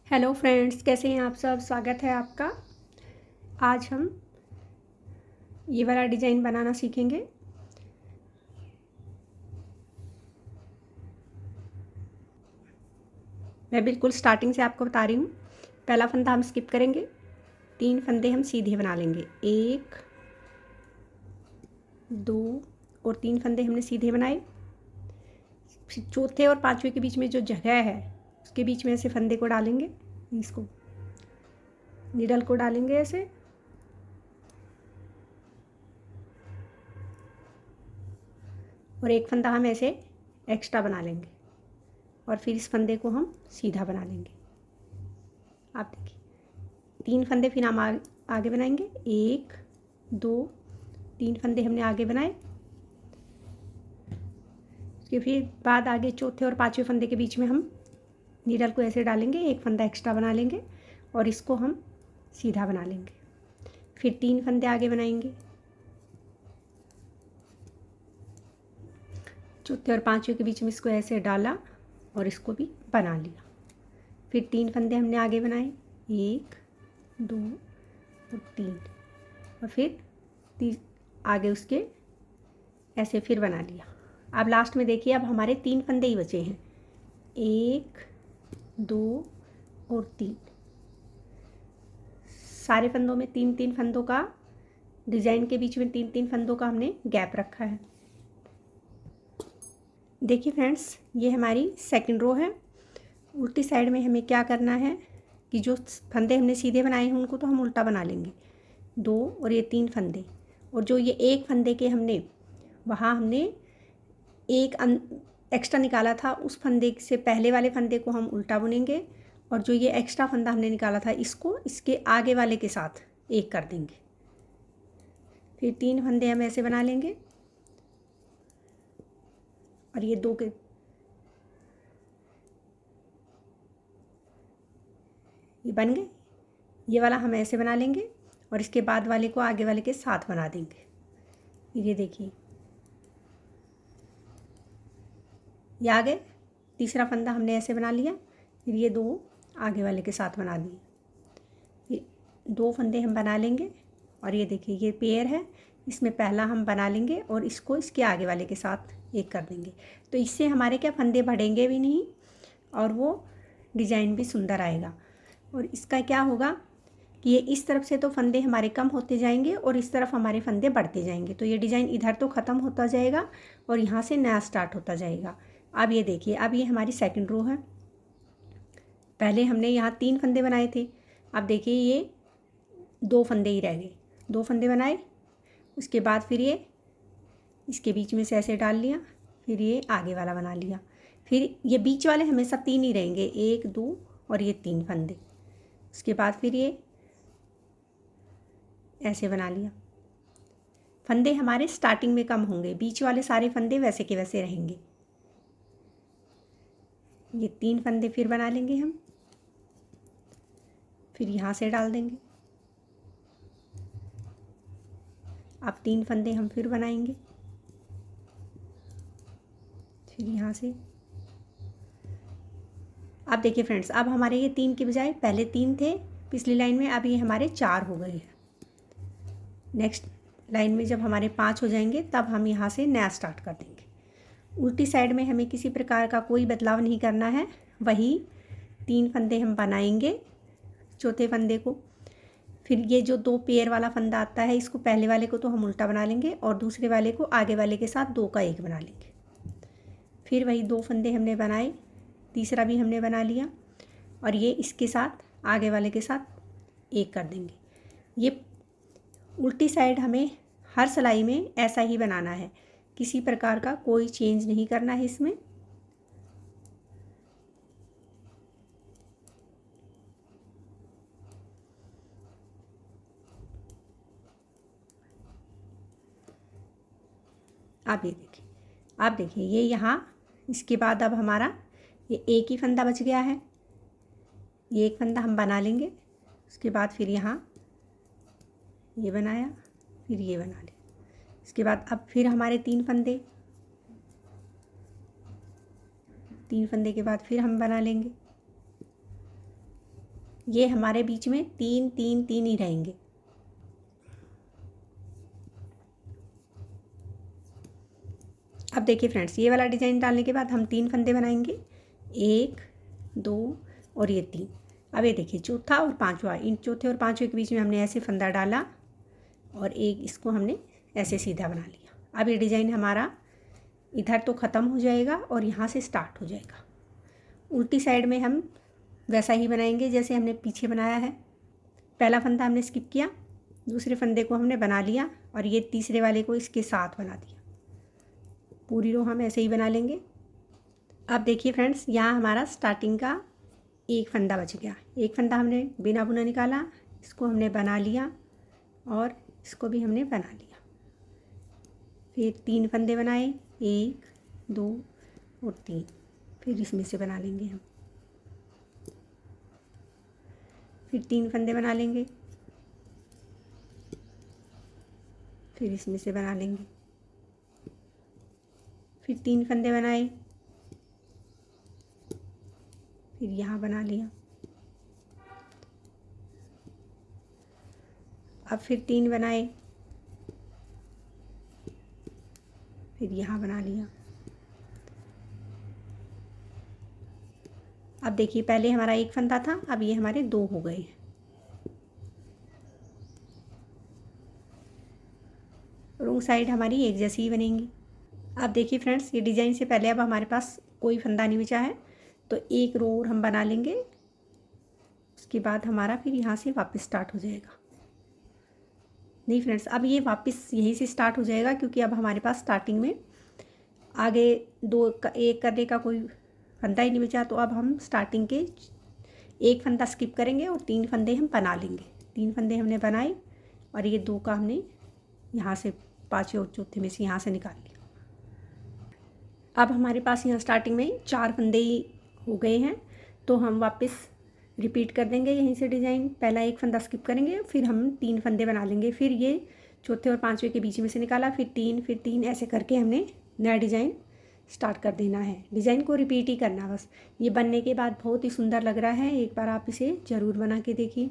Hello friends, कैसे हैं आप सब। स्वागत है आपका। आज हम ये वाला डिज़ाइन बनाना सीखेंगे। मैं बिल्कुल स्टार्टिंग से आपको बता रही हूँ। पहला फंदा हम स्किप करेंगे, 3 फंदे हम सीधे बना लेंगे। 1 2 और 3 फंदे हमने सीधे बनाए। फिर चौथे और पांचवें के बीच में जो जगह है उसके बीच में ऐसे फंदे को डालेंगे, इसको नीडल को डालेंगे ऐसे, और एक फंदा हम ऐसे एक्स्ट्रा बना लेंगे और फिर इस फंदे को हम सीधा बना लेंगे। आप देखिए 3 फंदे फिर हम आगे बनाएंगे। 1 2 3 फंदे हमने आगे बनाए। उसके फिर बाद आगे चौथे और पांचवें फंदे के बीच में हम नीडल को ऐसे डालेंगे, एक फंदा एक्स्ट्रा बना लेंगे और इसको हम सीधा बना लेंगे। फिर 3 फंदे आगे बनाएंगे, चौथे और पांचवें के बीच में इसको ऐसे डाला और इसको भी बना लिया। फिर 3 फंदे हमने आगे बनाए, 1 2 और 3, और फिर आगे उसके ऐसे फिर बना लिया। अब लास्ट में देखिए, अब हमारे 3 फंदे ही बचे हैं, 1 2 और 3। सारे फंदों में 3-3 फंदों का, डिज़ाइन के बीच में 3-3 फंदों का हमने गैप रखा है। देखिए फ्रेंड्स, ये हमारी सेकंड रो है। उल्टी साइड में हमें क्या करना है कि जो फंदे हमने सीधे बनाए हैं उनको तो हम उल्टा बना लेंगे। 2 और ये 3 फंदे, और जो ये एक फंदे के हमने वहाँ हमने एक एक्स्ट्रा निकाला था, उस फंदे से पहले वाले फंदे को हम उल्टा बुनेंगे, और जो ये एक्स्ट्रा फंदा हमने निकाला था इसको इसके आगे वाले के साथ एक कर देंगे। फिर 3 फंदे हम ऐसे बना लेंगे और ये 2 के ये बन गए। ये वाला हम ऐसे बना लेंगे और इसके बाद वाले को आगे वाले के साथ बना देंगे। ये देखिए, ये आ गए। तीसरा फंदा हमने ऐसे बना लिया, फिर ये 2 आगे वाले के साथ बना दिए। ये 2 फंदे हम बना लेंगे और ये देखिए, ये पेयर है, इसमें पहला हम बना लेंगे और इसको इसके आगे वाले के साथ एक कर देंगे। तो इससे हमारे क्या फंदे बढ़ेंगे भी नहीं और वो डिज़ाइन भी सुंदर आएगा। और इसका क्या होगा कि ये इस तरफ से तो फंदे हमारे कम होते जाएंगे और इस तरफ हमारे फंदे बढ़ते जाएंगे, तो ये डिज़ाइन इधर तो ख़त्म होता जाएगा और यहाँ से नया स्टार्ट होता जाएगा। अब ये देखिए, अब ये हमारी सेकंड रो है। पहले हमने यहाँ 3 फंदे बनाए थे, अब देखिए ये 2 फंदे ही रह गए। 2 फंदे बनाए, उसके बाद फिर ये इसके बीच में से ऐसे डाल लिया, फिर ये आगे वाला बना लिया। फिर ये बीच वाले हमेशा 3 ही रहेंगे, 1 2 और ये 3 फंदे। उसके बाद फिर ये ऐसे बना लिया। फंदे हमारे स्टार्टिंग में कम होंगे, बीच वाले सारे फंदे वैसे के वैसे रहेंगे। ये 3 फंदे फिर बना लेंगे हम, फिर यहाँ से डाल देंगे। अब 3 फंदे हम फिर बनाएंगे, फिर यहाँ से। अब देखिए फ्रेंड्स, अब हमारे ये 3 के बजाय पहले 3 थे पिछली लाइन में, अब ये हमारे 4 हो गए हैं। नेक्स्ट लाइन में जब हमारे 5 हो जाएंगे तब हम यहाँ से नया स्टार्ट कर देंगे। उल्टी साइड में हमें किसी प्रकार का कोई बदलाव नहीं करना है, वही 3 फंदे हम बनाएंगे चौथे फंदे को। फिर ये जो 2 पेयर वाला फंदा आता है, इसको पहले वाले को तो हम उल्टा बना लेंगे और दूसरे वाले को आगे वाले के साथ 2 का 1 बना लेंगे। फिर वही 2 फंदे हमने बनाए, तीसरा भी हमने बना लिया और ये इसके साथ आगे वाले के साथ एक कर देंगे। ये उल्टी साइड हमें हर सिलाई में ऐसा ही बनाना है, किसी प्रकार का कोई चेंज नहीं करना है इसमें। आप देखिए ये यहाँ, इसके बाद अब हमारा ये एक ही फंदा बच गया है। ये एक फंदा हम बना लेंगे, उसके बाद फिर यहाँ ये बनाया, फिर ये बना लिया। इसके बाद अब फिर हमारे 3 फंदे, 3 फंदे के बाद फिर हम बना लेंगे। ये हमारे बीच में 3 3 3 ही रहेंगे। अब देखिए फ्रेंड्स, ये वाला डिज़ाइन डालने के बाद हम 3 फंदे बनाएंगे, 1 2 और ये 3। अब ये देखिए चौथा और पांचवा, इन चौथे और पांचवे के बीच में हमने ऐसे फंदा डाला और एक इसको हमने ऐसे सीधा बना लिया। अब ये डिज़ाइन हमारा इधर तो ख़त्म हो जाएगा और यहाँ से स्टार्ट हो जाएगा। उल्टी साइड में हम वैसा ही बनाएंगे जैसे हमने पीछे बनाया है। पहला फंदा हमने स्किप किया, दूसरे फंदे को हमने बना लिया और ये तीसरे वाले को इसके साथ बना दिया। पूरी रो हम ऐसे ही बना लेंगे। अब देखिए फ्रेंड्स, यहाँ हमारा स्टार्टिंग का एक फंदा बच गया। एक फंदा हमने बिना बुना निकाला, इसको हमने बना लिया और इसको भी हमने बना लिया। फिर 3 फंदे बनाए, 1 2 और 3। फिर इसमें से बना लेंगे हम, फिर 3 फंदे बना लेंगे, फिर इसमें से बना लेंगे, फिर 3 फंदे बनाए, फिर यहाँ बना लिया। अब फिर 3 बनाए, फिर यहाँ बना लिया। अब देखिए, पहले हमारा एक फंदा था, अब ये हमारे 2 हो गए। रोंग साइड हमारी एक जैसी ही बनेंगी। अब देखिए फ्रेंड्स, ये डिज़ाइन से पहले अब हमारे पास कोई फंदा नहीं बचा है, तो एक रो और हम बना लेंगे। उसके बाद हमारा फिर यहाँ से वापस स्टार्ट हो जाएगा। नहीं फ्रेंड्स, अब ये वापस यहीं से स्टार्ट हो जाएगा क्योंकि अब हमारे पास स्टार्टिंग में आगे एक करने का कोई फंदा ही नहीं बचा। तो अब हम स्टार्टिंग के एक फंदा स्किप करेंगे और 3 फंदे हम बना लेंगे। 3 फंदे हमने बनाए और ये 2 का हमने यहाँ से पाँचवें और चौथे में से यहाँ से निकाल लिया। अब हमारे पास यहाँ स्टार्टिंग में 4 फंदे ही हो गए हैं, तो हम वापस रिपीट कर देंगे यहीं से डिज़ाइन। पहला एक फंदा स्किप करेंगे, फिर हम 3 फंदे बना लेंगे, फिर ये चौथे और पाँचवें के बीच में से निकाला, फिर 3 ऐसे करके हमने नया डिज़ाइन स्टार्ट कर देना है। डिज़ाइन को रिपीट ही करना बस। ये बनने के बाद बहुत ही सुंदर लग रहा है। एक बार आप इसे ज़रूर बना के देखिए।